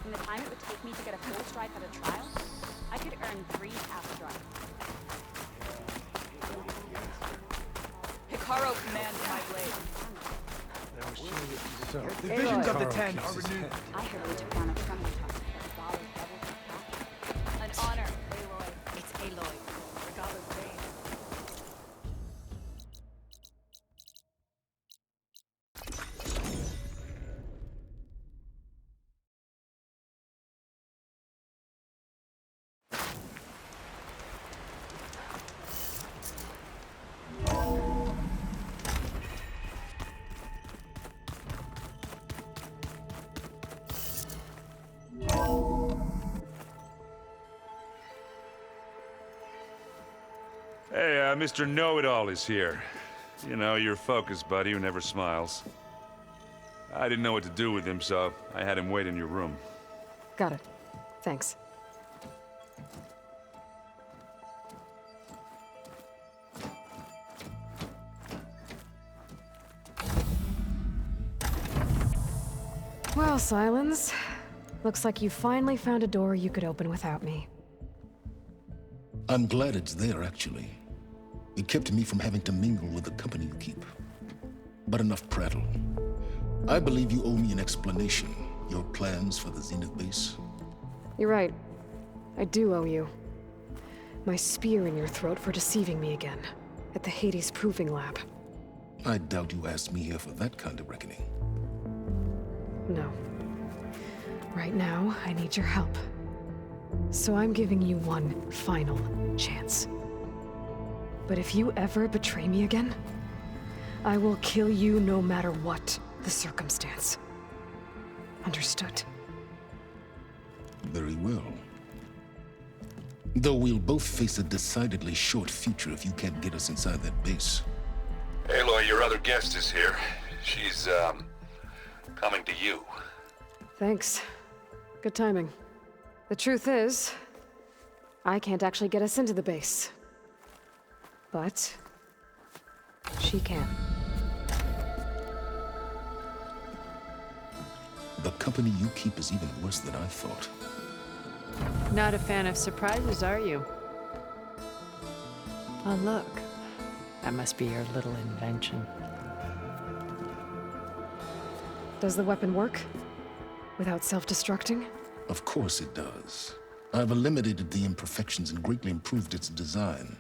In the time it would take me to get a full strike at a trial, I could earn 3 half strikes. Hikaru commands my blade. So, The visions of the Carl Ten keeps are his renewed. head. I heard we took down a friendly target, but Regala's doubled attack. An honor, Aloy. It's Aloy. Regala's bane. Hey, Mr. Know-It-All is here. You know, your focus buddy who never smiles. I didn't know what to do with him, so I had him wait in your room. Got it. Thanks. Well, Silence. Looks like you finally found a door you could open without me. I'm glad it's there, actually. It kept me from having to mingle with the company you keep. But enough prattle. I believe you owe me an explanation. Your plans for the Zenith base? You're right. I do owe you. My spear in your throat for deceiving me again. At the Hades Proving Lab. I doubt you asked me here for that kind of reckoning. No. Right now, I need your help. So I'm giving you one final chance. But if you ever betray me again, I will kill you no matter what the circumstance. Understood? Very well. Though we'll both face a decidedly short future if you can't get us inside that base. Aloy, your other guest is here. She's, coming to you. Thanks. Good timing. The truth is, I can't actually get us into the base. But she can. The company you keep is even worse than I thought. Not a fan of surprises, are you? Oh, look. That must be your little invention. Does the weapon work? Without self-destructing? Of course it does. I've eliminated the imperfections and greatly improved its design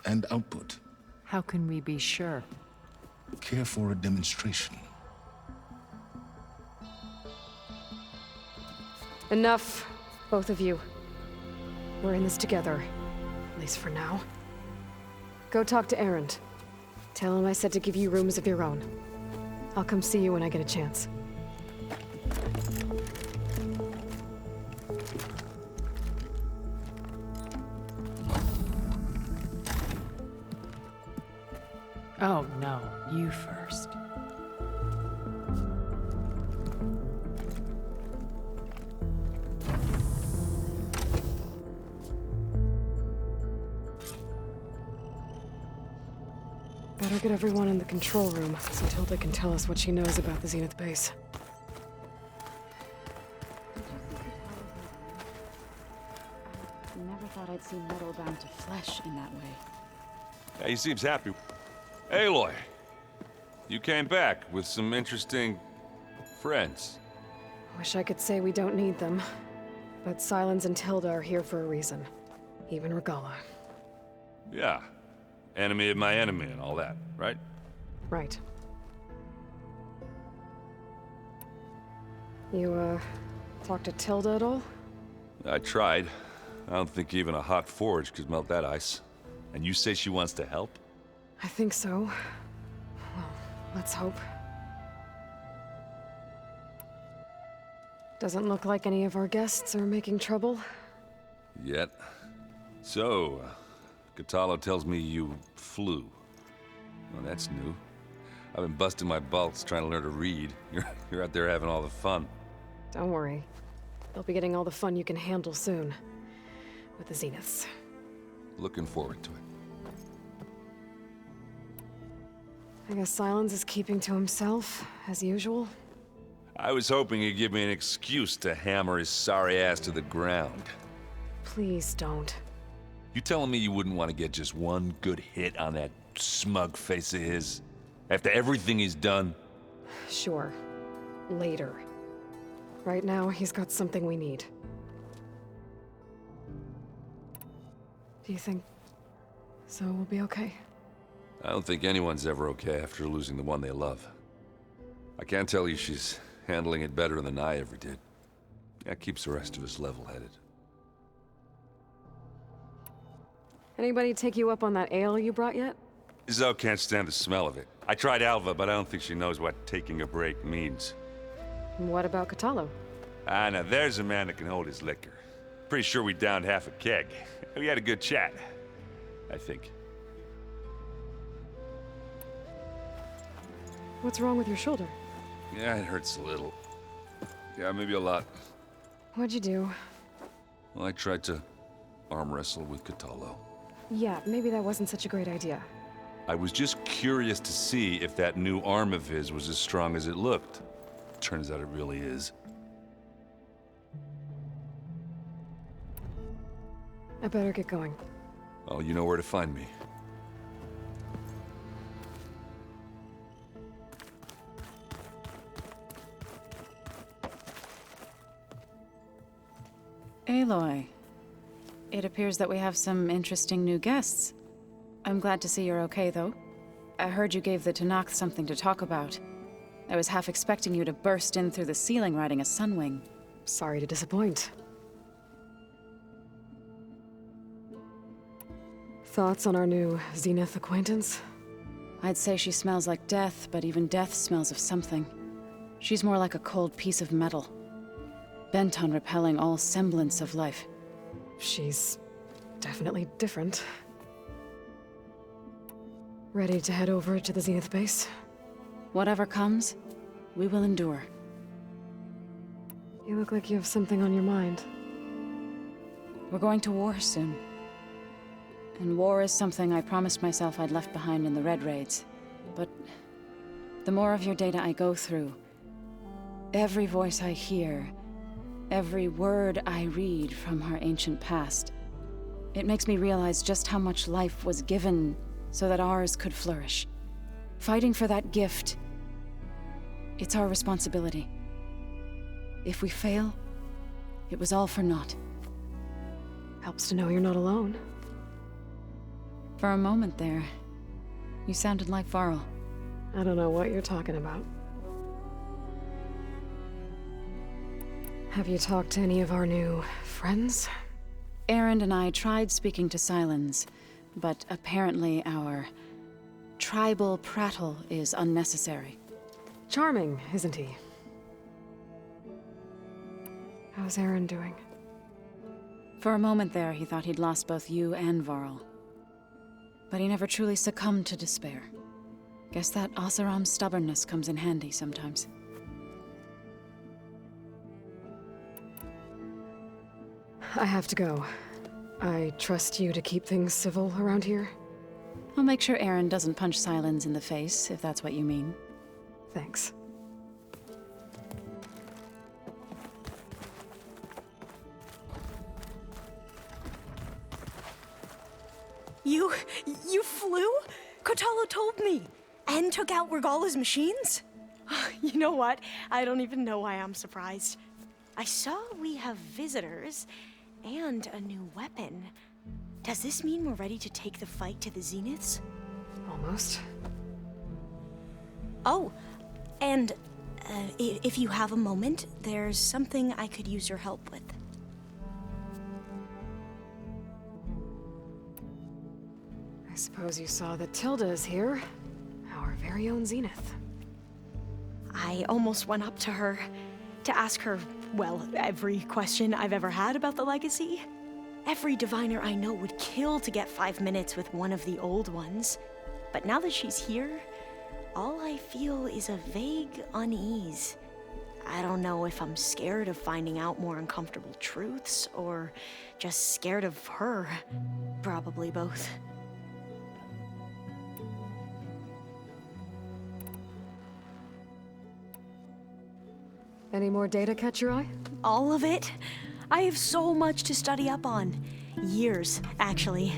and output. How can we be sure? Care for a demonstration? Enough, both of you. We're in this together, at least for now. Go talk to Erend. Tell him I said to give you rooms of your own. I'll come see you when I get a chance. Oh, no. You first. Better get everyone in the control room so Tilda can tell us what she knows about the Zenith base. Never thought I'd see metal bound to flesh in that way. Yeah, he seems happy. Aloy, you came back with some interesting friends. Wish I could say we don't need them. But Silence and Tilda are here for a reason. Even Regala. Yeah. Enemy of my enemy and all that, right? Right. You, talk to Tilda at all? I tried. I don't think even a hot forge could melt that ice. And you say she wants to help? I think so. Well, let's hope. Doesn't look like any of our guests are making trouble. Yet. So, Katalo tells me you flew. Well, that's new. I've been busting my balls trying to learn to read. You're out there having all the fun. Don't worry. You'll be getting all the fun you can handle soon. with the Zeniths. Looking forward to it. I guess Silence is keeping to himself, as usual. I was hoping he'd give me an excuse to hammer his sorry ass to the ground. Please don't. You telling me you wouldn't want to get just one good hit on that smug face of his? After everything he's done? Sure. Later. Right now, he's got something we need. Do you think so we'll be okay? I don't think anyone's ever okay after losing the one they love. I can't tell you she's handling it better than I ever did. That keeps the rest of us level-headed. Anybody take you up on that ale you brought yet? Zoe can't stand the smell of it. I tried Alva, but I don't think she knows what taking a break means. What about Catalo? Ah, now there's a man that can hold his liquor. Pretty sure we downed half a keg. We had a good chat, I think. What's wrong with your shoulder? Yeah, it hurts a little. Yeah, maybe a lot. What'd you do? Well, I tried to arm wrestle with Catalo. Yeah, maybe that wasn't such a great idea. I was just curious to see if that new arm of his was as strong as it looked. Turns out it really is. I better get going. Oh, you know where to find me. Aloy, it appears that we have some interesting new guests. I'm glad to see you're okay, though. I heard you gave the Tanakh something to talk about. I was half expecting you to burst in through the ceiling riding a sunwing. Sorry to disappoint. Thoughts on our new Zenith acquaintance? I'd say she smells like death, but even death smells of something. She's more like a cold piece of metal, bent on repelling all semblance of life. She's definitely different. Ready to head over to the Zenith base? Whatever comes, we will endure. You look like you have something on your mind. We're going to war soon. And war is something I promised myself I'd left behind in the Red Raids. But the more of your data I go through, every voice I hear, every word I read from her ancient past, it makes me realize just how much life was given so that ours could flourish. Fighting for that gift, it's our responsibility. If we fail, it was all for naught. Helps to know you're not alone. For a moment there, you sounded like Varl. I don't know what you're talking about. Have you talked to any of our new friends? Erend and I tried speaking to Silence, but apparently our tribal prattle is unnecessary. Charming, isn't he? How's Aaron doing? For a moment there, he thought he'd lost both you and Varl. But he never truly succumbed to despair. Guess that Oseram's stubbornness comes in handy sometimes. I have to go. I trust you to keep things civil around here. I'll make sure Erend doesn't punch Silence in the face, if that's what you mean. Thanks. You flew? Kotalo told me. And took out Regala's machines? You know what? I don't even know why I'm surprised. I saw we have visitors and a new weapon. Does this mean we're ready to take the fight to the Zeniths? Almost. Oh, and if you have a moment, there's something I could use your help with. I suppose you saw that Tilda is here. Our very own Zenith. I almost went up to her to ask her, well, every question I've ever had about the legacy. Every diviner I know would kill to get 5 minutes with one of the old ones. But now that she's here, all I feel is a vague unease. I don't know if I'm scared of finding out more uncomfortable truths, or just scared of her. Probably both. Any more data catch your eye? All of it? I have so much to study up on. Years, actually.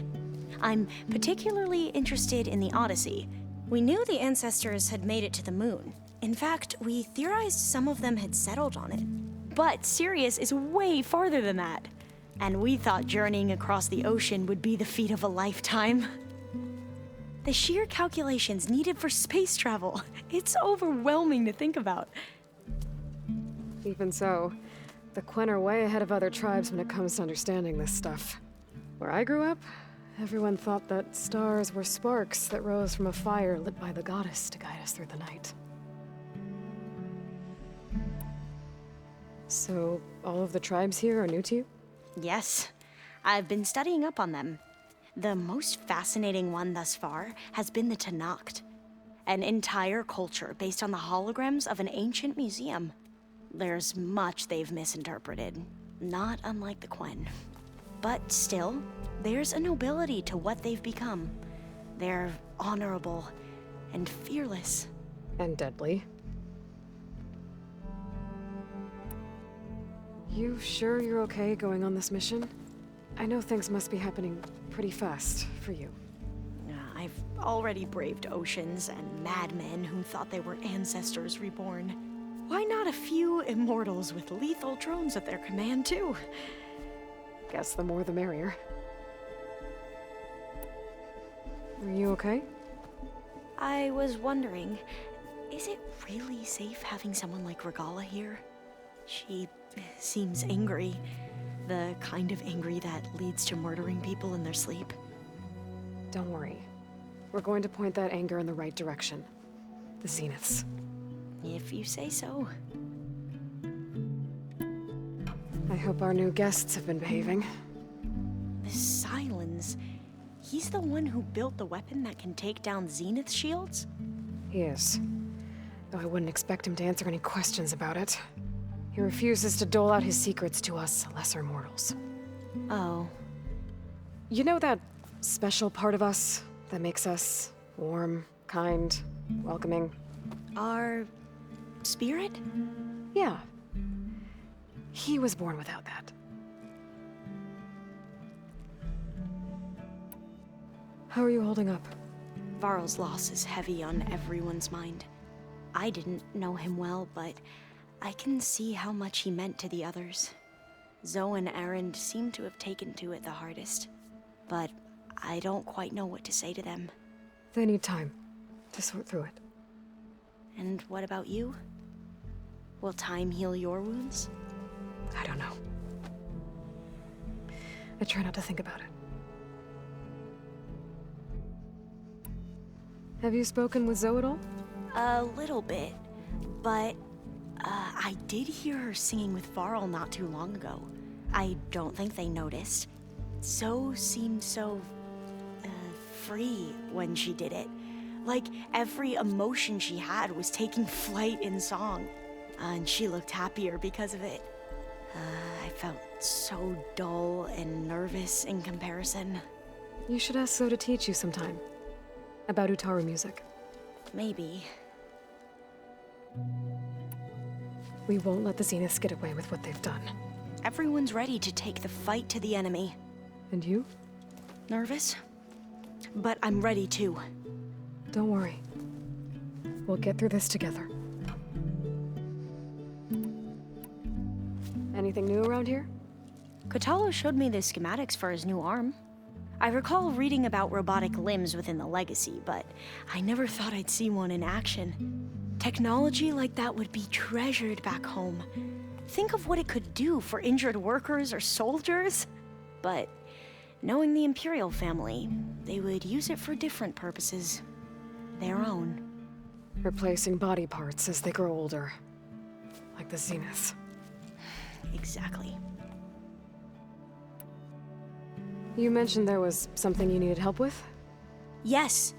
I'm particularly interested in the Odyssey. We knew the ancestors had made it to the moon. In fact, we theorized some of them had settled on it. But Sirius is way farther than that. And we thought journeying across the ocean would be the feat of a lifetime. The sheer calculations needed for space travel, it's overwhelming to think about. Even so, the Quen are way ahead of other tribes when it comes to understanding this stuff. Where I grew up, everyone thought that stars were sparks that rose from a fire lit by the goddess to guide us through the night. So, all of the tribes here are new to you? Yes, I've been studying up on them. The most fascinating one thus far has been the Tanacht, an entire culture based on the holograms of an ancient museum. There's much they've misinterpreted, not unlike the Quen. But still, there's a nobility to what they've become. They're honorable and fearless. And deadly. You sure you're okay going on this mission? I know things must be happening pretty fast for you. I've already braved oceans and madmen who thought they were ancestors reborn. Why not a few immortals with lethal drones at their command, too? Guess the more the merrier. Are you okay? I was wondering, is it really safe having someone like Regala here? She seems angry. The kind of angry that leads to murdering people in their sleep. Don't worry. We're going to point that anger in the right direction. The Zeniths. If you say so. I hope our new guests have been behaving. This Silence, he's the one who built the weapon that can take down Zenith shields? He is. Though I wouldn't expect him to answer any questions about it. He refuses to dole out his secrets to us lesser mortals. Oh. You know that special part of us that makes us warm, kind, welcoming? Our spirit? Yeah. He was born without that. How are you holding up? Varl's loss is heavy on everyone's mind. I didn't know him well, but I can see how much he meant to the others. Zoe and Aaron seem to have taken to it the hardest, but I don't quite know what to say to them. They need time to sort through it. And what about you? Will time heal your wounds? I don't know. I try not to think about it. Have you spoken with Zoe at all? A little bit, but I did hear her singing with Varl not too long ago. I don't think they noticed. Zoe seemed so free when she did it. Like every emotion she had was taking flight in song. And she looked happier because of it. I felt so dull and nervous in comparison. You should ask Zoe to teach you sometime. About Utaru music. Maybe. We won't let the Zeniths get away with what they've done. Everyone's ready to take the fight to the enemy. And you? Nervous? But I'm ready too. Don't worry. We'll get through this together. Anything new around here? Kotalo showed me the schematics for his new arm. I recall reading about robotic limbs within the Legacy, but I never thought I'd see one in action. Technology like that would be treasured back home. Think of what it could do for injured workers or soldiers. But knowing the Imperial family, they would use it for different purposes. Their own. Replacing body parts as they grow older. Like the Zeniths. Exactly. You mentioned there was something you needed help with? Yes.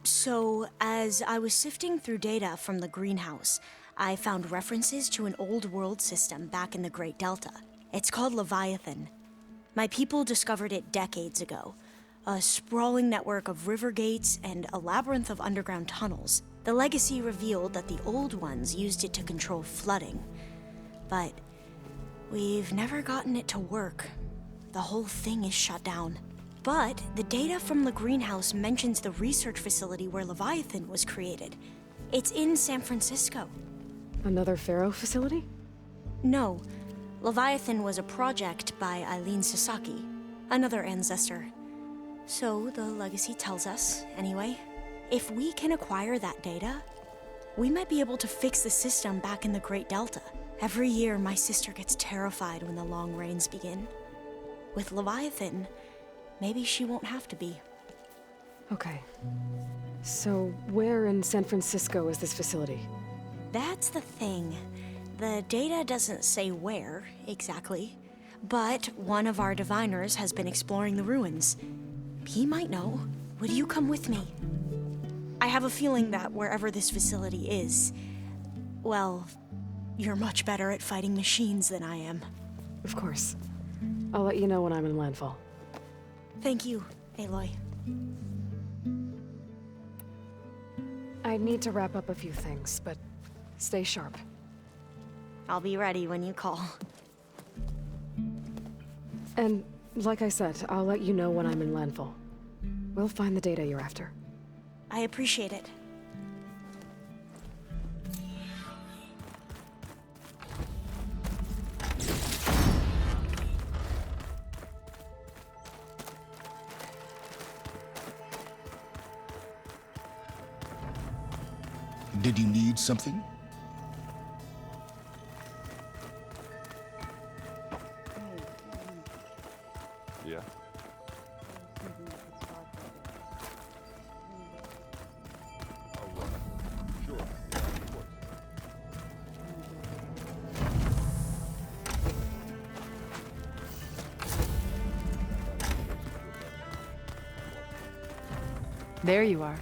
So, as I was sifting through data from the greenhouse, I found references to an old world system back in the Great Delta. It's called Leviathan. My people discovered it decades ago. A sprawling network of river gates and a labyrinth of underground tunnels. The legacy revealed that the old ones used it to control flooding. But we've never gotten it to work. The whole thing is shut down. But the data from the greenhouse mentions the research facility where Leviathan was created. It's in San Francisco. Another Pharaoh facility? No. Leviathan was a project by Eileen Sasaki, another ancestor. So the legacy tells us, anyway. If we can acquire that data, we might be able to fix the system back in the Great Delta. Every year, my sister gets terrified when the long rains begin. With Leviathan, maybe she won't have to be. Okay. So, where in San Francisco is this facility? That's the thing. The data doesn't say where, exactly. But one of our diviners has been exploring the ruins. He might know. Would you come with me? I have a feeling that wherever this facility is, well, you're much better at fighting machines than I am. Of course. I'll let you know when I'm in landfall. Thank you, Aloy. I need to wrap up a few things, but stay sharp. I'll be ready when you call. And, like I said, I'll let you know when I'm in landfall. We'll find the data you're after. I appreciate it. Did you need something? Yeah. Sure. Yeah, of course. There you are.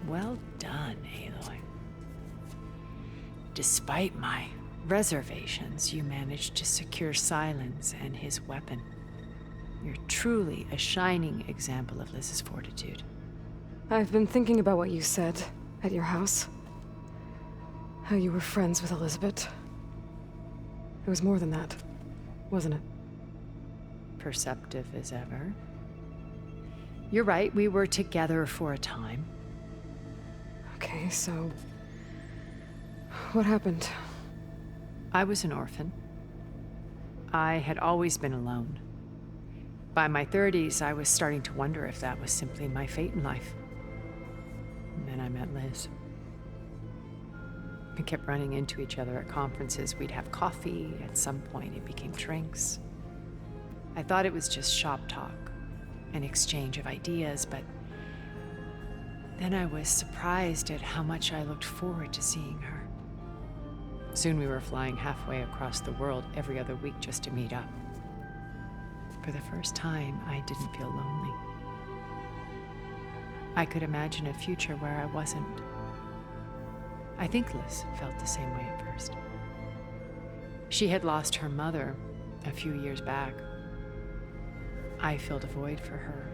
Well done, Aloy. Despite my reservations, you managed to secure Silence and his weapon. You're truly a shining example of Liz's fortitude. I've been thinking about what you said at your house. How you were friends with Elisabet. It was more than that, wasn't it? Perceptive as ever. You're right, we were together for a time. Okay, so... what happened? I was an orphan. I had always been alone. By my 30s, I was starting to wonder if that was simply my fate in life. And then I met Liz. We kept running into each other at conferences. We'd have coffee. At some point, it became drinks. I thought it was just shop talk, an exchange of ideas, but then I was surprised at how much I looked forward to seeing her. Soon we were flying halfway across the world every other week just to meet up. For the first time, I didn't feel lonely. I could imagine a future where I wasn't. I think Liz felt the same way at first. She had lost her mother a few years back. I filled a void for her.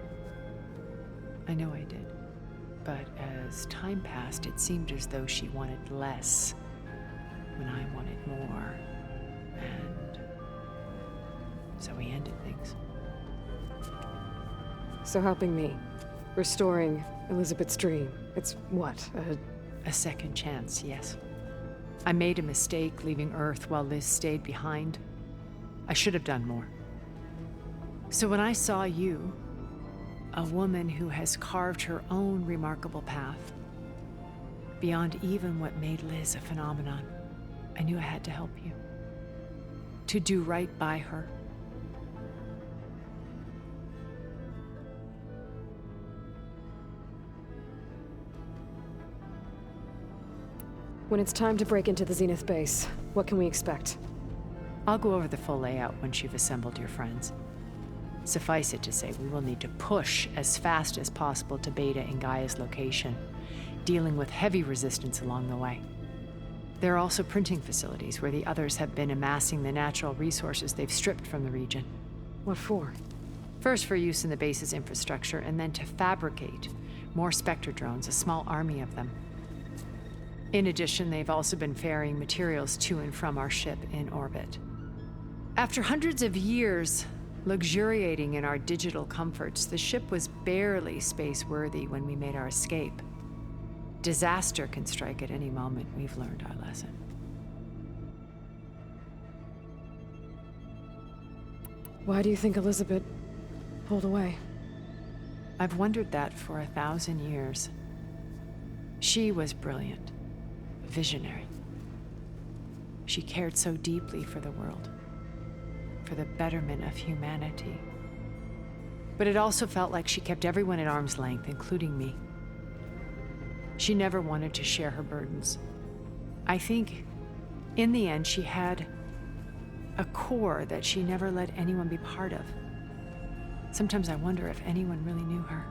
I know I did. But as time passed, it seemed as though she wanted less when I wanted more. And so we ended things. So helping me, restoring Elisabet's dream, it's what, A second chance, yes. I made a mistake leaving Earth while Liz stayed behind. I should have done more. So when I saw you, a woman who has carved her own remarkable path, beyond even what made Liz a phenomenon, I knew I had to help you. To do right by her. when it's time to break into the Zenith base, what can we expect? I'll go over the full layout once you've assembled your friends. Suffice it to say, we will need to push as fast as possible to Beta and Gaia's location, dealing with heavy resistance along the way. There are also printing facilities where the others have been amassing the natural resources they've stripped from the region. What for? First for use in the base's infrastructure, and then to fabricate more Spectre drones, a small army of them. In addition, they've also been ferrying materials to and from our ship in orbit. After hundreds of years luxuriating in our digital comforts, the ship was barely space-worthy when we made our escape. Disaster can strike at any moment. We've learned our lesson. Why do you think Elisabet pulled away? I've wondered that for 1,000 years. She was brilliant, visionary. She cared so deeply for the world, for the betterment of humanity. But it also felt like she kept everyone at arm's length, including me. She never wanted to share her burdens. I think, in the end, she had a core that she never let anyone be part of. Sometimes I wonder if anyone really knew her.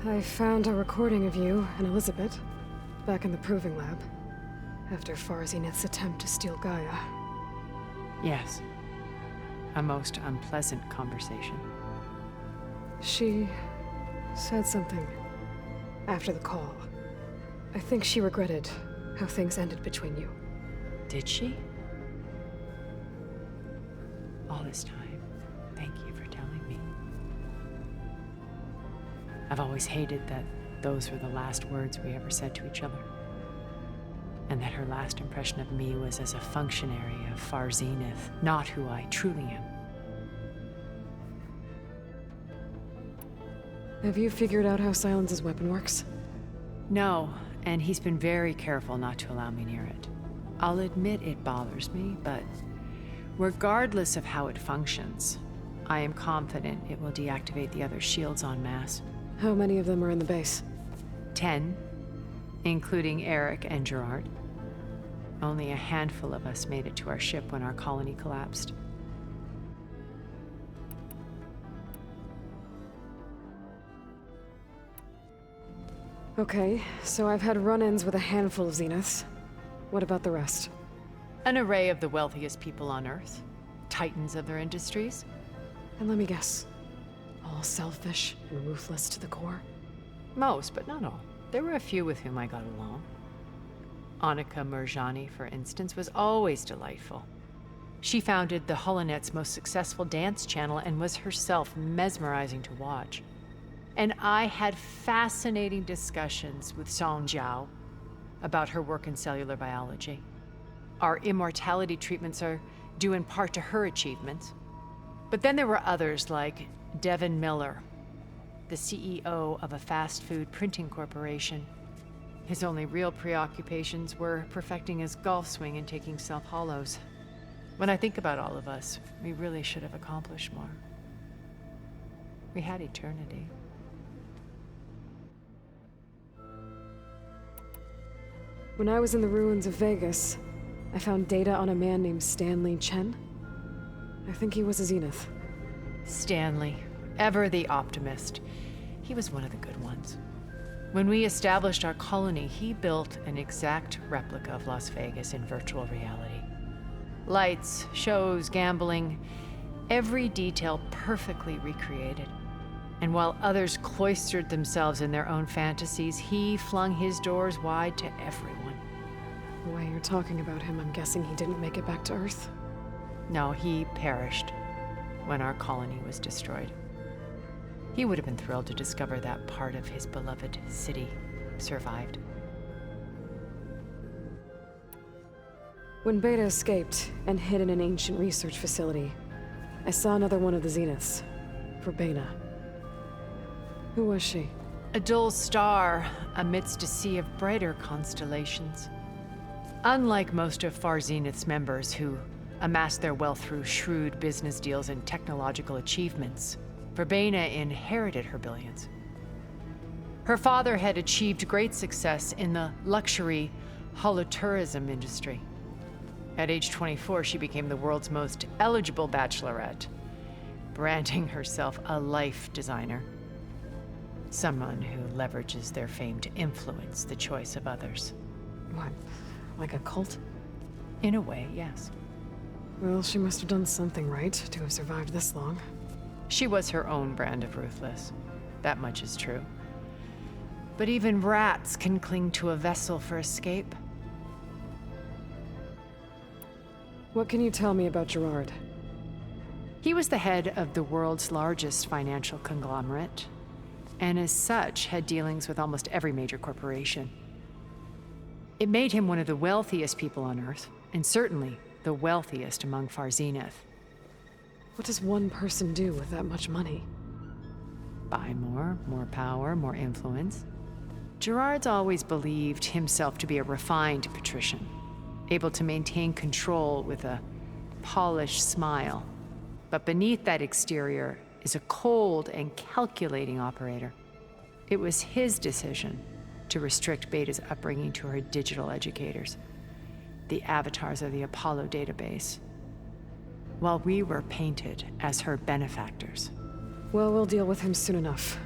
I found a recording of you and Elisabet back in the proving lab after Farzinith's attempt to steal Gaia. Yes. A most unpleasant conversation. She said something after the call. I think she regretted how things ended between you. Did she? All this time, thank you for telling me. I've always hated that those were the last words we ever said to each other. And that her last impression of me was as a functionary of Farzinith, not who I truly am. Have you figured out how Silence's weapon works? No, and he's been very careful not to allow me near it. I'll admit it bothers me, but regardless of how it functions, I am confident it will deactivate the other shields en masse. How many of them are in the base? 10, including Eric and Gerard. Only a handful of us made it to our ship when our colony collapsed. Okay, so I've had run-ins with a handful of Zeniths. What about the rest? An array of the wealthiest people on Earth. Titans of their industries. And let me guess, all selfish and ruthless to the core? Most, but not all. There were a few with whom I got along. Annika Murjani, for instance, was always delightful. She founded the Holonet's most successful dance channel and was herself mesmerizing to watch. And I had fascinating discussions with Song Jiao about her work in cellular biology. Our immortality treatments are due in part to her achievements. But then there were others like Devin Miller, the CEO of a fast food printing corporation. His only real preoccupations were perfecting his golf swing and taking self-hollows. When I think about all of us, we really should have accomplished more. We had eternity. When I was in the ruins of Vegas, I found data on a man named Stanley Chen. I think he was a Zenith. Stanley, ever the optimist. He was one of the good ones. When we established our colony, he built an exact replica of Las Vegas in virtual reality. Lights, shows, gambling, every detail perfectly recreated. And while others cloistered themselves in their own fantasies, he flung his doors wide to everyone. The way you're talking about him, I'm guessing he didn't make it back to Earth? No, he perished when our colony was destroyed. He would have been thrilled to discover that part of his beloved city survived. When Beta escaped and hid in an ancient research facility, I saw another one of the Zeniths, Verbena. Who was she? A dull star amidst a sea of brighter constellations. Unlike most of Farzinith's members who amassed their wealth through shrewd business deals and technological achievements, Verbena inherited her billions. Her father had achieved great success in the luxury holotourism industry. At age 24, she became the world's most eligible bachelorette, branding herself a life designer. Someone who leverages their fame to influence the choice of others. What? Like a cult? In a way, yes. Well, she must have done something right to have survived this long. She was her own brand of ruthless. That much is true. But even rats can cling to a vessel for escape. What can you tell me about Gerard? He was the head of the world's largest financial conglomerate, and as such had dealings with almost every major corporation. It made him one of the wealthiest people on Earth, and certainly the wealthiest among Far Zenith. What does one person do with that much money? Buy more power, more influence. Gerard's always believed himself to be a refined patrician, able to maintain control with a polished smile. But beneath that exterior is a cold and calculating operator. It was his decision to restrict Beta's upbringing to her digital educators, the avatars of the Apollo database, while we were painted as her benefactors. Well, we'll deal with him soon enough.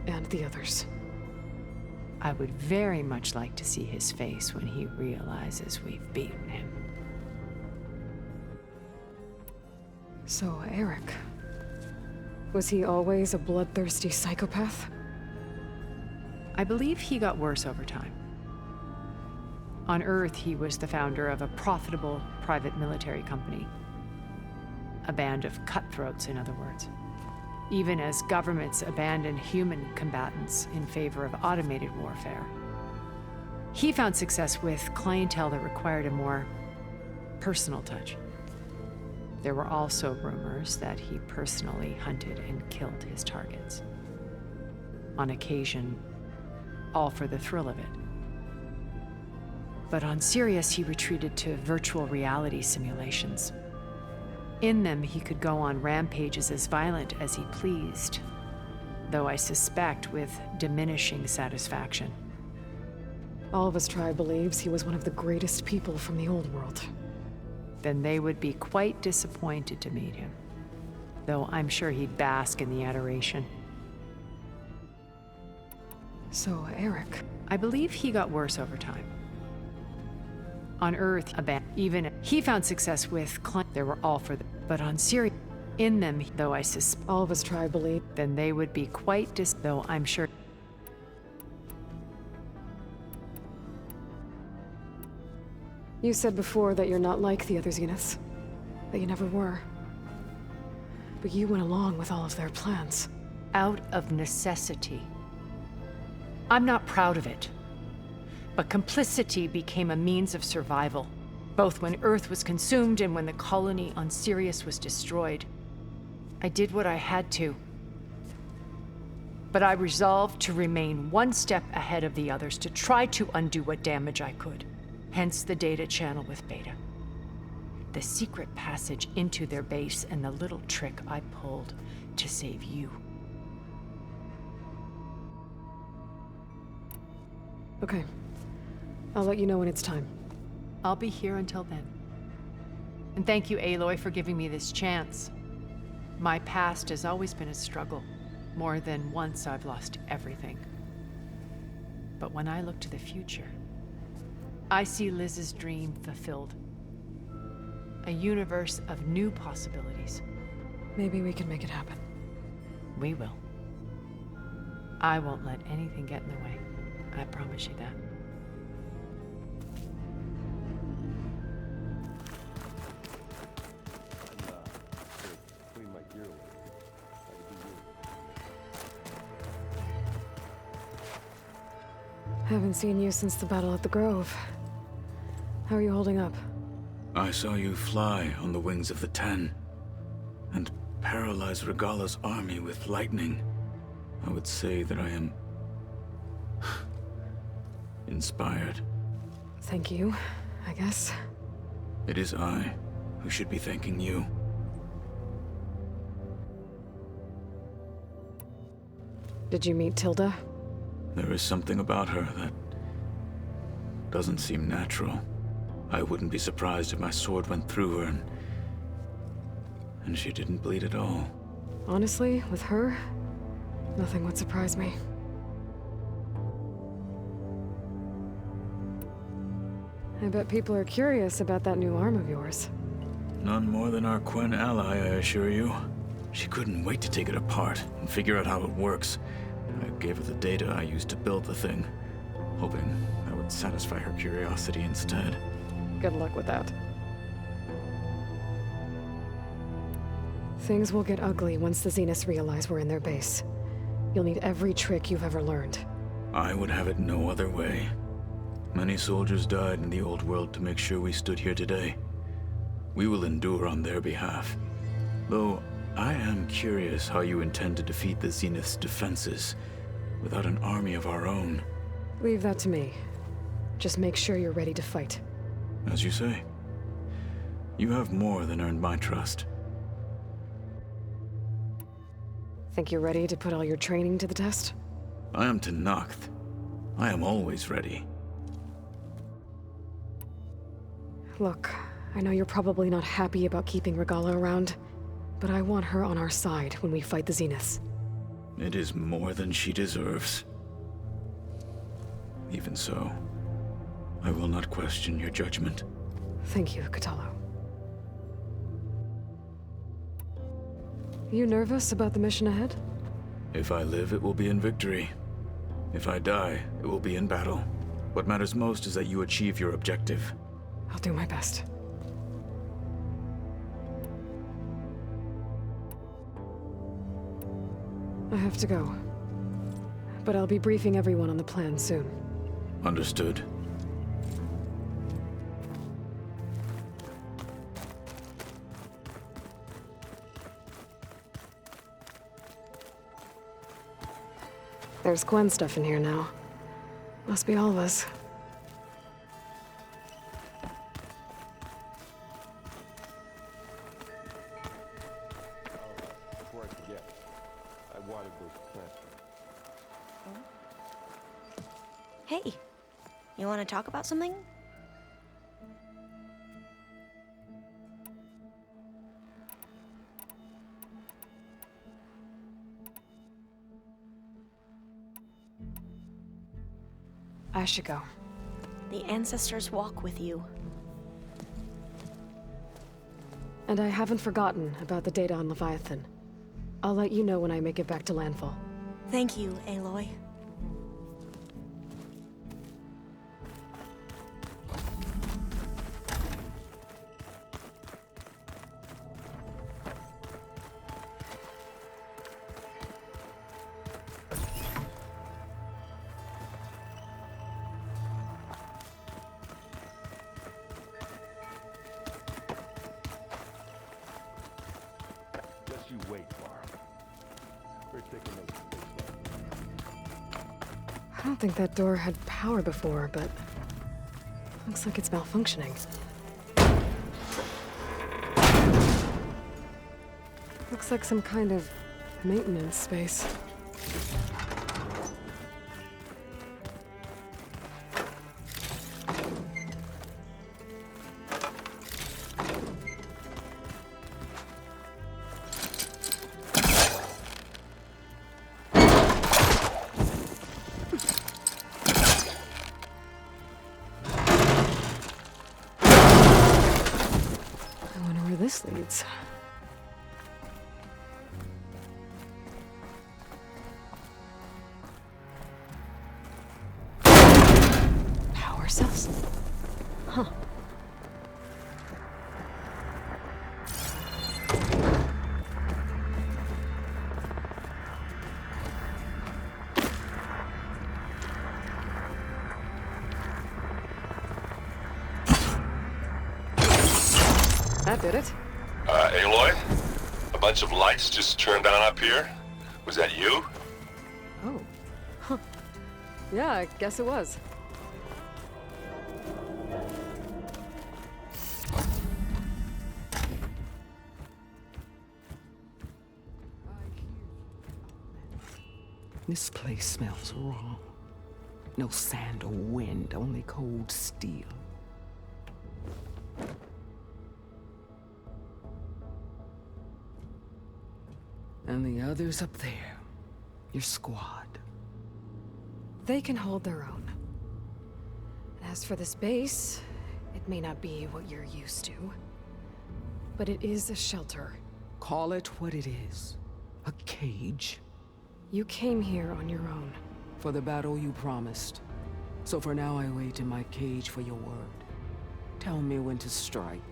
And the others. I would very much like to see his face when he realizes we've beaten him. So, Eric. Was he always a bloodthirsty psychopath? I believe he got worse over time. On Earth, he was the founder of a profitable private military company. A band of cutthroats, in other words. Even as governments abandoned human combatants in favor of automated warfare. He found success with clientele that required a more personal touch. There were also rumors that he personally hunted and killed his targets. On occasion, all for the thrill of it. But on Sirius, he retreated to virtual reality simulations. In them, he could go on rampages as violent as he pleased, though I suspect with diminishing satisfaction. All of his tribe believes he was one of the greatest people from the old world. Then they would be quite disappointed to meet him, though I'm sure he'd bask in the adoration. So, Eric. I believe he got worse over time. On Earth, even he found success with there were all for them, but on Sirius, in them, though I suspect all of his tribe believe, then they would be quite though I'm sure. You said before that you're not like the other Zeniths. That you never were. But you went along with all of their plans. Out of necessity. I'm not proud of it. But complicity became a means of survival, both when Earth was consumed and when the colony on Sirius was destroyed. I did what I had to. But I resolved to remain one step ahead of the others to try to undo what damage I could. Hence the data channel with Beta. The secret passage into their base and the little trick I pulled to save you. Okay. I'll let you know when it's time. I'll be here until then. And thank you, Aloy, for giving me this chance. My past has always been a struggle. More than once I've lost everything. But when I look to the future, I see Liz's dream fulfilled. A universe of new possibilities. Maybe we can make it happen. We will. I won't let anything get in the way. I promise you that. Haven't seen you since the battle at the Grove. How are you holding up? I saw you fly on the wings of the Ten, and paralyze Regala's army with lightning. I would say that I am inspired. Thank you, I guess. It is I who should be thanking you. Did you meet Tilda? There is something about her that doesn't seem natural. I wouldn't be surprised if my sword went through her and she didn't bleed at all. Honestly, with her, nothing would surprise me. I bet people are curious about that new arm of yours. None more than our Quen ally, I assure you. She couldn't wait to take it apart and figure out how it works. I gave her the data I used to build the thing, hoping that would satisfy her curiosity instead. Good luck with that. Things will get ugly once the Zeniths realize we're in their base. You'll need every trick you've ever learned. I would have it no other way. Many soldiers died in the old world to make sure we stood here today. We will endure on their behalf. Though, I am curious how you intend to defeat the Zenith's defenses without an army of our own. Leave that to me. Just make sure you're ready to fight. As you say. You have more than earned my trust. Think you're ready to put all your training to the test? I am Tenakth. I am always ready. Look, I know you're probably not happy about keeping Regala around, but I want her on our side when we fight the Zeniths. It is more than she deserves. Even so, I will not question your judgment. Thank you, Kotallo. You nervous about the mission ahead? If I live, it will be in victory. If I die, it will be in battle. What matters most is that you achieve your objective. I'll do my best. I have to go. But I'll be briefing everyone on the plan soon. Understood. There's Quen stuff in here now. Must be all of us. Before I forget, I wanted those plans. Hey, you want to talk about something? I should go. The ancestors walk with you. And I haven't forgotten about the data on Leviathan. I'll let you know when I make it back to landfall. Thank you, Aloy. Just you wait, Barb. We're taking those I don't think that door had power before, but looks like it's malfunctioning. Looks like some kind of maintenance space. This leads. Power cells? Huh. That did it. Aloy? A bunch of lights just turned on up here? Was that you? Oh. Huh. Yeah, I guess it was. This place smells wrong. No sand or wind, only cold steel. And the others up there. Your squad. They can hold their own. As for this base, it may not be what you're used to. But it is a shelter. Call it what it is. A cage. You came here on your own. For the battle you promised. So for now I wait in my cage for your word. Tell me when to strike.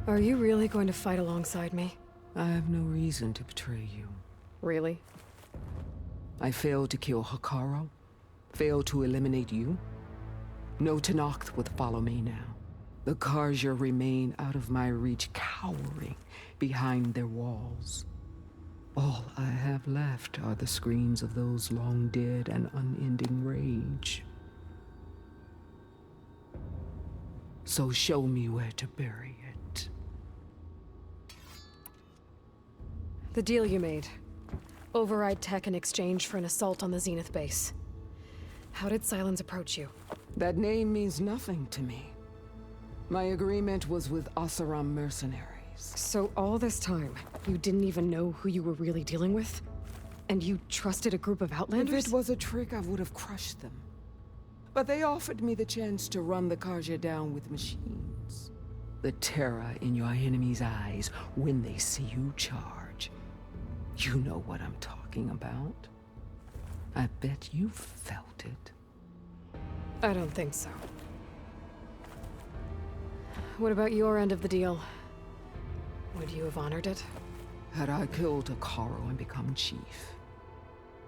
Are you really going to fight alongside me? I have no reason to betray you. Really? I failed to kill Hikaru. Failed to eliminate you. No Tenakth would follow me now. The Karja remain out of my reach, cowering behind their walls. All I have left are the screams of those long dead and unending rage. So show me where to bury it. The deal you made. Override tech in exchange for an assault on the Zenith base. How did Silence approach you? That name means nothing to me. My agreement was with Oseram mercenaries. So all this time, you didn't even know who you were really dealing with? And you trusted a group of Outlanders? If it was a trick, I would have crushed them. But they offered me the chance to run the Karja down with machines. The terror in your enemy's eyes when they see you charge. You know what I'm talking about. I bet you felt it. I don't think so. What about your end of the deal? Would you have honored it? Had I killed Hikaru and become chief,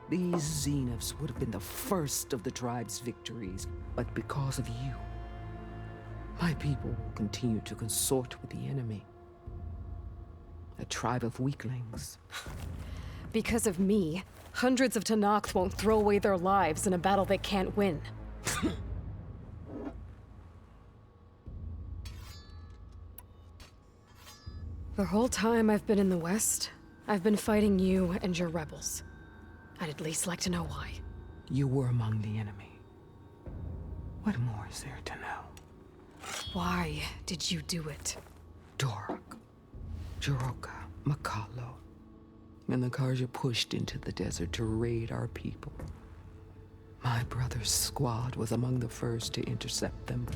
these Zeniths would have been the first of the tribe's victories. But because of you, my people will continue to consort with the enemy. A tribe of weaklings. Because of me, hundreds of Tenakth won't throw away their lives in a battle they can't win. The whole time I've been in the West, I've been fighting you and your rebels. I'd at least like to know why. You were among the enemy. What more is there to know? Why did you do it? Dork, Jiroka, Makalo, and the Karja pushed into the desert to raid our people. My brother's squad was among the first to intercept them.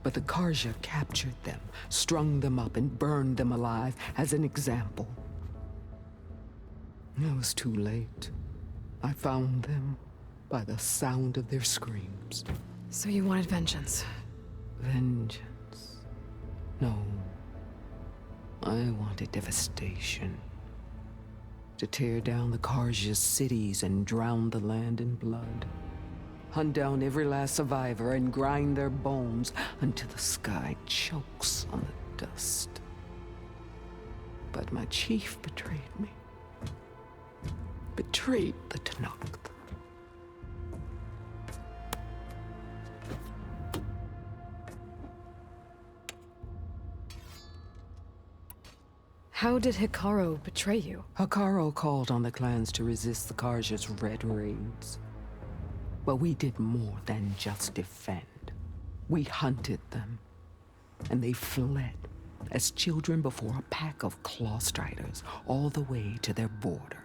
But the Karja captured them, strung them up, and burned them alive as an example. It was too late. I found them by the sound of their screams. So you wanted vengeance? Vengeance? No. I wanted devastation. To tear down the Karja's cities and drown the land in blood. Hunt down every last survivor and grind their bones until the sky chokes on the dust. But my chief betrayed me. Betrayed the Tenakth. How did Hikaru betray you? Hikaru called on the clans to resist the Karja's red raids. But we did more than just defend. We hunted them, and they fled as children before a pack of claw striders all the way to their border.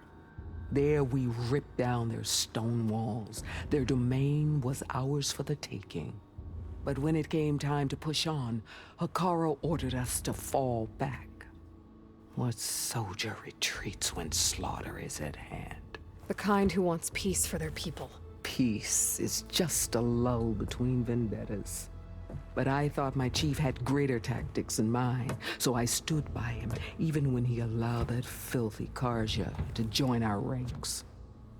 There we ripped down their stone walls. Their domain was ours for the taking. But when it came time to push on, Hikaru ordered us to fall back. What soldier retreats when slaughter is at hand? The kind who wants peace for their people. Peace is just a lull between vendettas. But I thought my chief had greater tactics in mind, so I stood by him, even when he allowed that filthy Karja to join our ranks.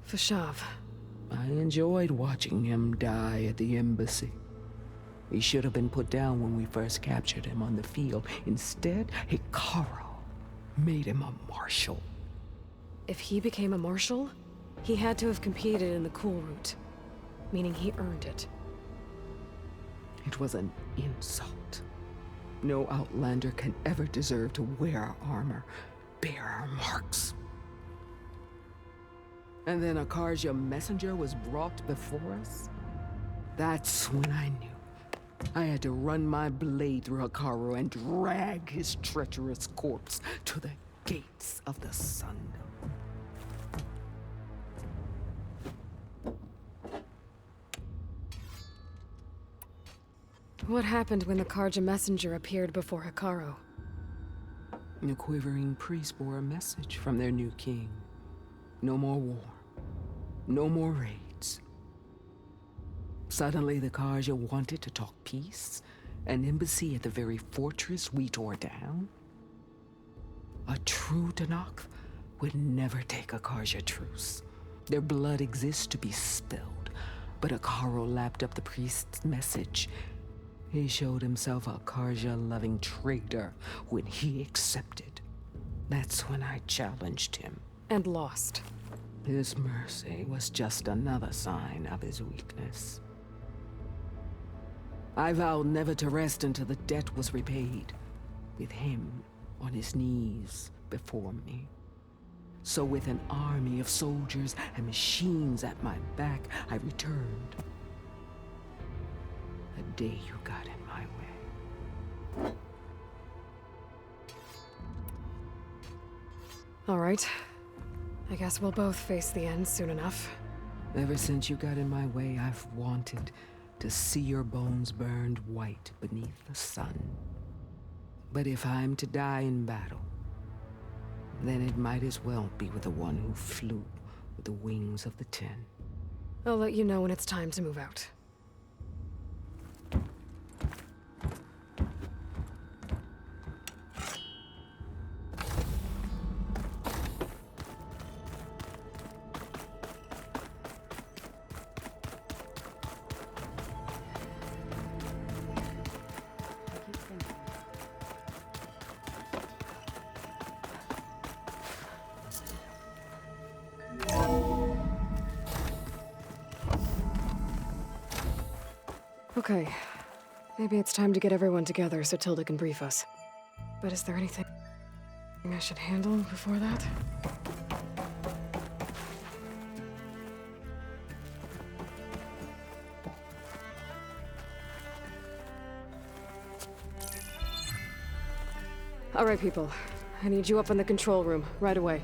Fashav. I enjoyed watching him die at the embassy. He should have been put down when we first captured him on the field. Instead, Hikaru made him a marshal. If he became a marshal, he had to have competed in the cool route, meaning he earned it. It was an insult. No Outlander can ever deserve to wear our armor, bear our marks. And then a Karja messenger was brought before us? That's when I knew. I had to run my blade through Hikaru and drag his treacherous corpse to the gates of the sun. What happened when the Karja messenger appeared before Hikaru? The quivering priests bore a message from their new king. No more war. No more raids. Suddenly, the Karja wanted to talk peace. An embassy at the very fortress we tore down. A true Tenakth would never take a Karja truce. Their blood exists to be spilled. But Hikaru lapped up the priest's message. He showed himself a Karja-loving traitor when he accepted. That's when I challenged him. And lost. His mercy was just another sign of his weakness. I vowed never to rest until the debt was repaid, with him on his knees before me. So with an army of soldiers and machines at my back, I returned. The day you got in my way. All right. I guess we'll both face the end soon enough. Ever since you got in my way, I've wanted to see your bones burned white beneath the sun. But if I'm to die in battle, then it might as well be with the one who flew with the wings of the 10. I'll let you know when it's time to move out. Okay. Maybe it's time to get everyone together so Tilda can brief us. But is there anything I should handle before that? All right, people. I need you up in the control room, right away.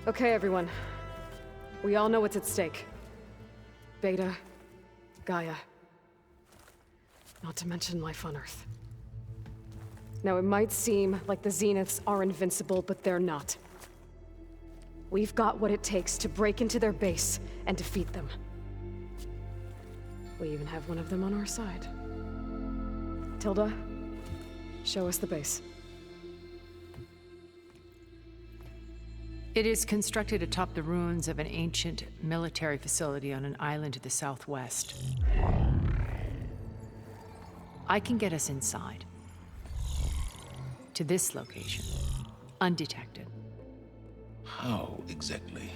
Okay, everyone. We all know what's at stake. Beta, Gaia. Not to mention life on Earth. Now, it might seem like the Zeniths are invincible, but they're not. We've got what it takes to break into their base and defeat them. We even have one of them on our side. Tilda, show us the base. It is constructed atop the ruins of an ancient military facility on an island to the southwest. I can get us inside. To this location, undetected. How exactly?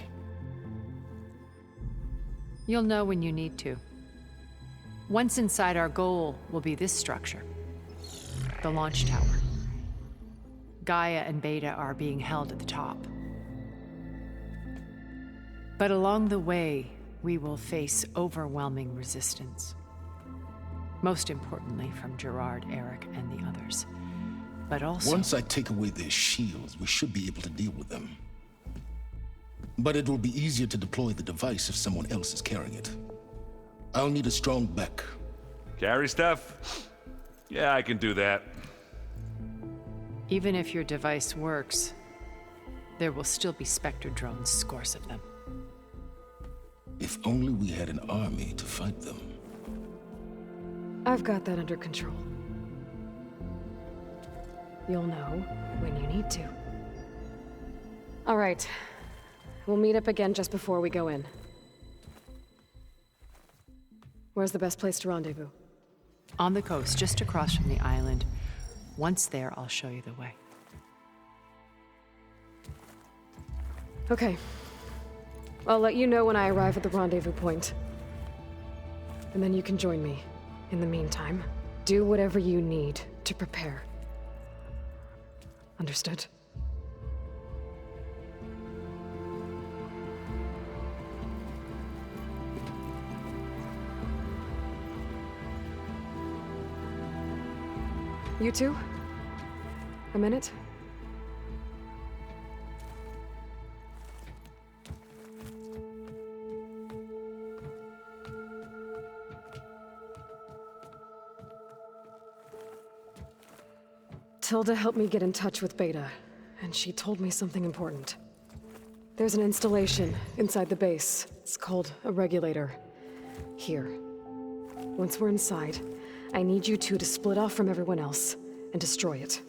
You'll know when you need to. Once inside, our goal will be this structure. The launch tower. Gaia and Beta are being held at the top. But along the way, we will face overwhelming resistance. Most importantly, from Gerard, Eric, and the others. But also... Once I take away their shields, we should be able to deal with them. But it will be easier to deploy the device if someone else is carrying it. I'll need a strong back. Carry stuff? Yeah, I can do that. Even if your device works, there will still be Spectre drones, scores of them. If only we had an army to fight them. I've got that under control. You'll know when you need to. All right. We'll meet up again just before we go in. Where's the best place to rendezvous? On the coast, just across from the island. Once there, I'll show you the way. Okay. I'll let you know when I arrive at the rendezvous point. And then you can join me. In the meantime, do whatever you need to prepare. Understood? You two? A minute? Tilda helped me get in touch with Beta, and she told me something important. There's an installation inside the base. It's called a regulator. Here. Once we're inside, I need you two to split off from everyone else and destroy it.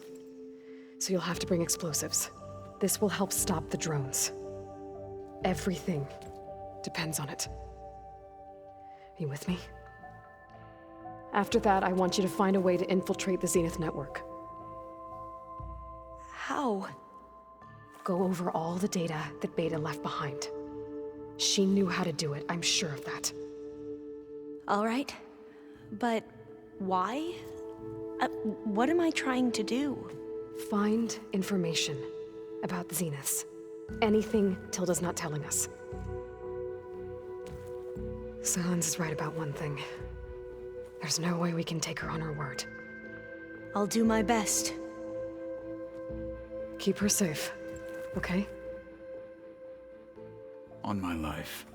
So you'll have to bring explosives. This will help stop the drones. Everything depends on it. Are you with me? After that, I want you to find a way to infiltrate the Zenith network. How? Go over all the data that Beta left behind. She knew how to do it, I'm sure of that. All right. But why? What am I trying to do? Find information about the Zeniths. Anything Tilda's not telling us. Silence is right about one thing. There's no way we can take her on her word. I'll do my best. Keep her safe, okay? On my life.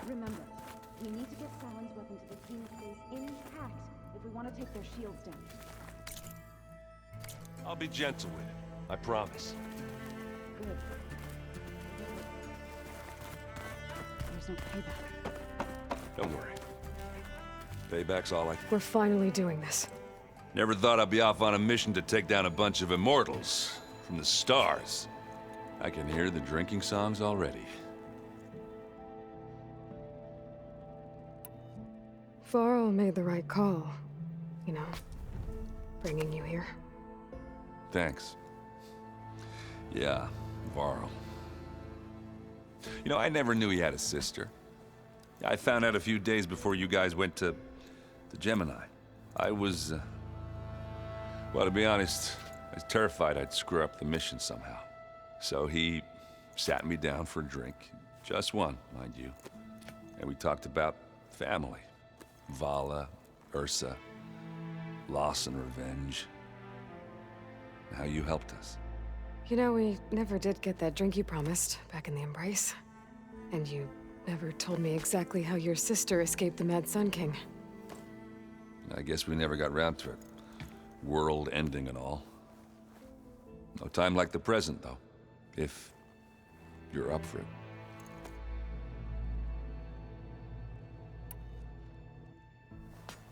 Remember, we need to get Salon's weapon to the Zenith base intact if we want to take their shields down. I'll be gentle with it. I promise. Good. There's no payback. Don't worry. Payback's all I... We're finally doing this. Never thought I'd be off on a mission to take down a bunch of immortals from the stars. I can hear the drinking songs already. Varl made the right call. You know, bringing you here. Thanks. Yeah, Varl. You know, I never knew he had a sister. I found out a few days before you guys went to Gemini. I was, well, to be honest, I was terrified I'd screw up the mission somehow. So he sat me down for a drink. Just one, mind you. And we talked about family. Vala, Ursa, loss and revenge. How you helped us. You know, we never did get that drink you promised back in the Embrace. And you never told me exactly how your sister escaped the Mad Sun King. I guess we never got round to it. World ending and all. No time like the present, though. If you're up for it.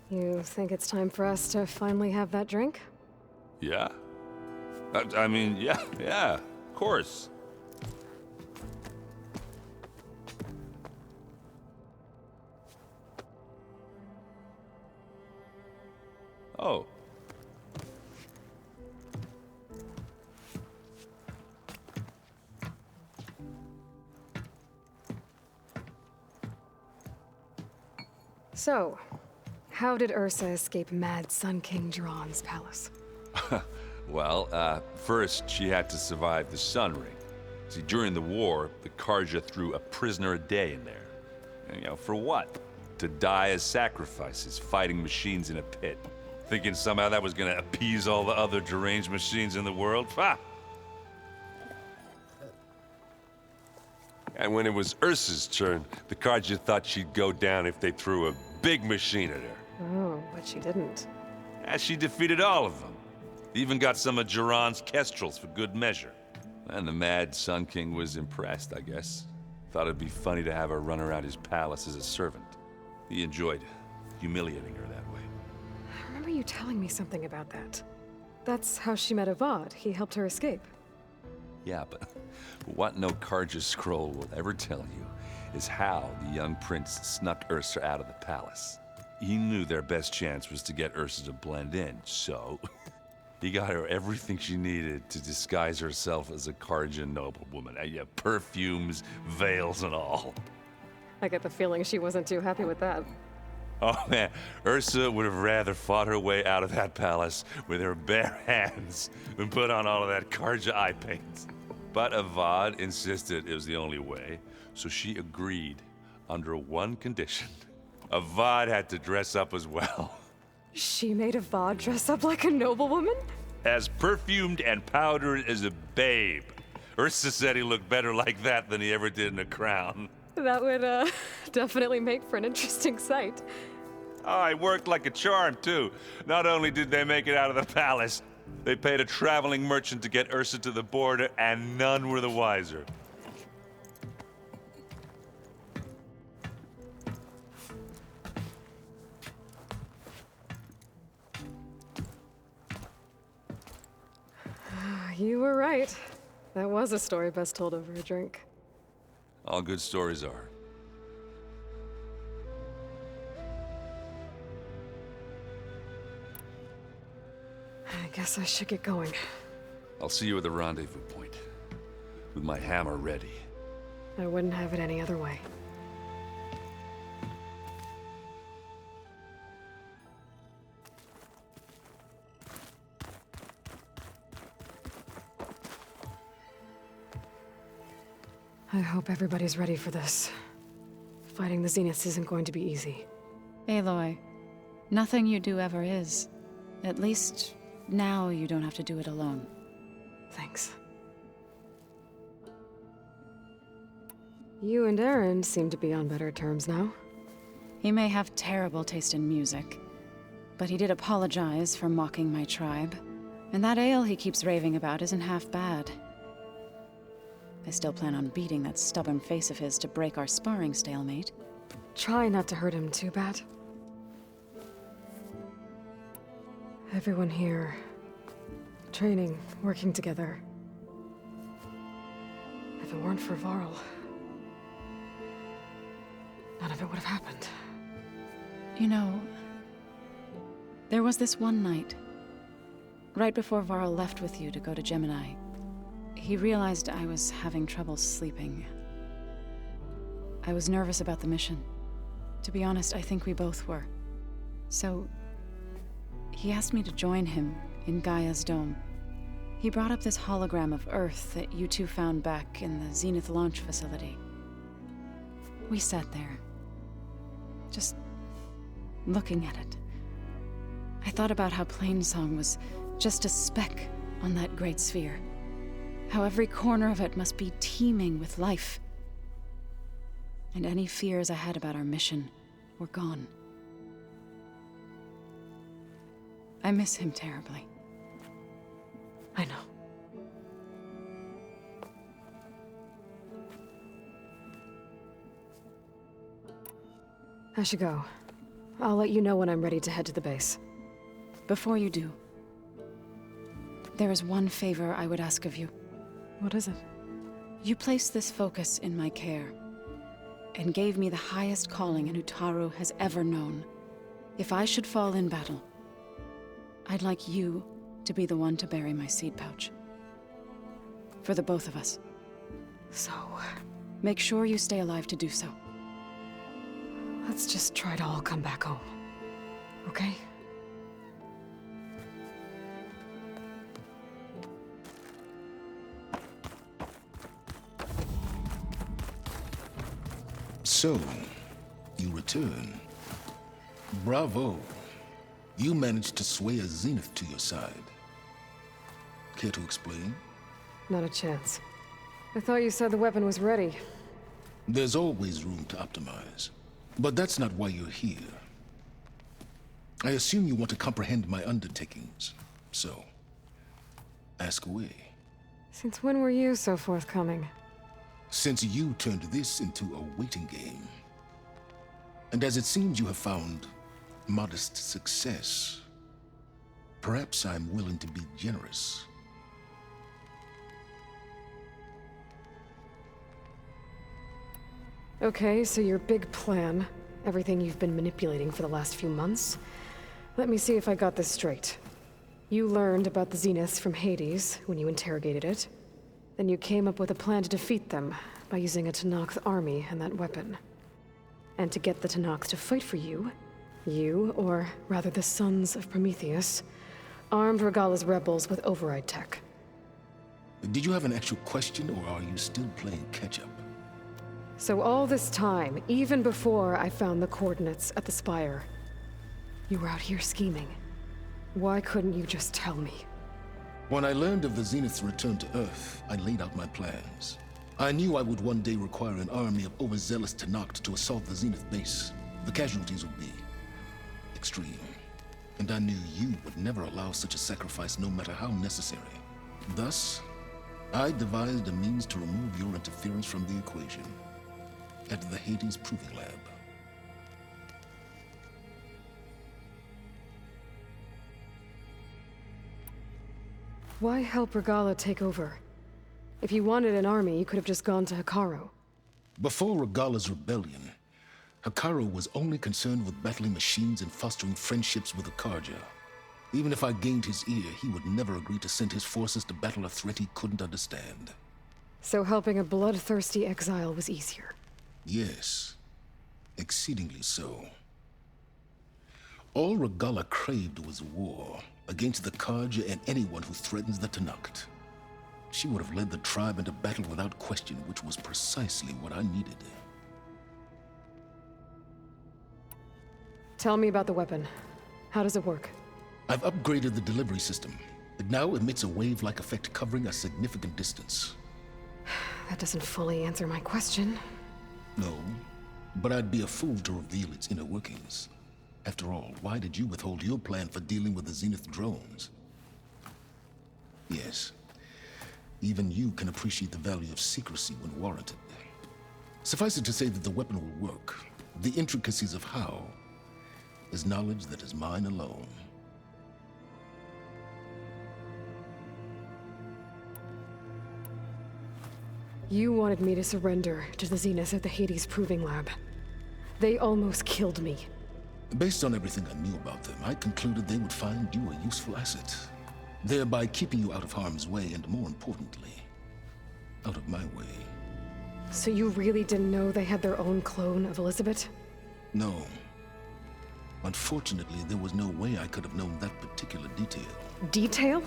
You think it's time for us to finally have that drink? Yeah? I mean, yeah, of course. Oh. So, how did Ursa escape Mad Sun King Duran's palace? Well, first she had to survive the Sun Ring. See, during the war, the Karja threw a prisoner a day in there. And, you know, for what? To die as sacrifices, fighting machines in a pit. Thinking somehow that was gonna appease all the other deranged machines in the world? Ha! And when it was Ursa's turn, the Karja thought she'd go down if they threw a big machine at her. Oh, but she didn't. And she defeated all of them. Even got some of Duran's kestrels for good measure. And the Mad Sun King was impressed, I guess. Thought it'd be funny to have her run around his palace as a servant. He enjoyed humiliating her that way. I remember you telling me something about that. That's how she met Avad. He helped her escape. Yeah, but what no Karja scroll will ever tell you is how the young prince snuck Ursa out of the palace. he knew their best chance was to get Ursa to blend in, so he got her everything she needed to disguise herself as a Kharjan noblewoman. Yeah, perfumes, veils, and all. I get the feeling she wasn't too happy with that. Oh man, Ursa would have rather fought her way out of that palace with her bare hands than put on all of that Kharja eye paint. But Avad insisted it was the only way, so she agreed under one condition. Avad had to dress up as well. She made Avad dress up like a noblewoman? As perfumed and powdered as a babe. Ursa said he looked better like that than he ever did in a crown. That would, definitely make for an interesting sight. Oh, it worked like a charm, too. Not only did they make it out of the palace, they paid a traveling merchant to get Ursa to the border, and none were the wiser. You were right. That was a story best told over a drink. All good stories are. I guess I should get going. I'll see you at the rendezvous point, with my hammer ready. I wouldn't have it any other way. I hope everybody's ready for this. Fighting the Zeniths isn't going to be easy. Aloy, nothing you do ever is. At least, now you don't have to do it alone. Thanks. You and Aaron seem to be on better terms now. He may have terrible taste in music, but he did apologize for mocking my tribe. And that ale he keeps raving about isn't half bad. I still plan on beating that stubborn face of his to break our sparring stalemate. Try not to hurt him too bad. Everyone here, training, working together. If it weren't for Varl, none of it would have happened. You know, there was this one night, right before Varl left with you to go to Gemini. He realized I was having trouble sleeping. I was nervous about the mission. To be honest, I think we both were. So, he asked me to join him in Gaia's dome. He brought up this hologram of Earth that you two found back in the Zenith launch facility. We sat there, just looking at it. I thought about how Plainsong was just a speck on that great sphere. How every corner of it must be teeming with life. And any fears I had about our mission were gone. I miss him terribly. I know. I should go. I'll let you know when I'm ready to head to the base. Before you do, there is one favor I would ask of you. What is it? You placed this focus in my care, and gave me the highest calling an Utaru has ever known. If I should fall in battle, I'd like you to be the one to bury my seed pouch. For the both of us. So, make sure you stay alive to do so. let's just try to all come back home. Okay? So, you return. Bravo. You managed to sway a Zenith to your side. Care to explain? Not a chance. I thought you said the weapon was ready. There's always room to optimize. But that's not why you're here. I assume you want to comprehend my undertakings. So, ask away. Since when were you so forthcoming? Since you turned this into a waiting game. And as it seems you have found modest success, perhaps I'm willing to be generous. Okay, so your big plan, everything you've been manipulating for the last few months. Let me see if I got this straight. You learned about the Zeniths from Hades when you interrogated it. Then you came up with a plan to defeat them by using a Tenakth army and that weapon. And to get the Tenakth to fight for you, or rather the Sons of Prometheus, armed Regalla's rebels with override tech. Did you have an actual question, or are you still playing catch-up? So all this time, even before I found the coordinates at the Spire, you were out here scheming. Why couldn't you just tell me? When I learned of the Zenith's return to Earth, I laid out my plans. I knew I would one day require an army of overzealous Tenakth to assault the Zenith base. The casualties would be extreme. And I knew you would never allow such a sacrifice, no matter how necessary. Thus, I devised a means to remove your interference from the equation at the Hades Proving Lab. Why help Regalla take over? If you wanted an army, you could have just gone to Hekarro. Before Regalla's rebellion, Hekarro was only concerned with battling machines and fostering friendships with the Karja. Even if I gained his ear, he would never agree to send his forces to battle a threat he couldn't understand. So helping a bloodthirsty exile was easier? Yes, exceedingly so. All Regalla craved was war against the Karja and anyone who threatens the Tenakth. She would have led the tribe into battle without question, which was precisely what I needed. Tell me about the weapon. How does it work? I've upgraded the delivery system. It now emits a wave-like effect covering a significant distance. That doesn't fully answer my question. No, but I'd be a fool to reveal its inner workings. After all, why did you withhold your plan for dealing with the Zenith drones? Yes, even you can appreciate the value of secrecy when warranted. Suffice it to say that the weapon will work. The intricacies of how is knowledge that is mine alone. You wanted me to surrender to the Zeniths at the Hades Proving Lab. They almost killed me. Based on everything I knew about them, I concluded they would find you a useful asset, thereby keeping you out of harm's way and, more importantly, out of my way. So you really didn't know they had their own clone of Elisabet? No. Unfortunately, there was no way I could have known that particular detail. Detail?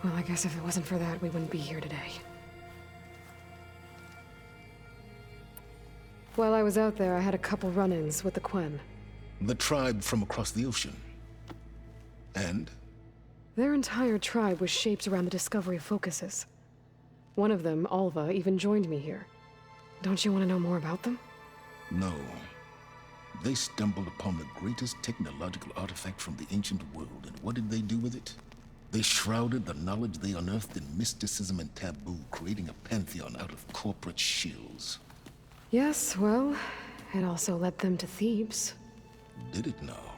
Well, I guess if it wasn't for that, we wouldn't be here today. While I was out there, I had a couple run-ins with the Quen. The tribe from across the ocean. And? Their entire tribe was shaped around the discovery of focuses. One of them, Alva, even joined me here. Don't you want to know more about them? No. They stumbled upon the greatest technological artifact from the ancient world, and what did they do with it? They shrouded the knowledge they unearthed in mysticism and taboo, creating a pantheon out of corporate shills. Yes, well, it also led them to Thebes. Did it now?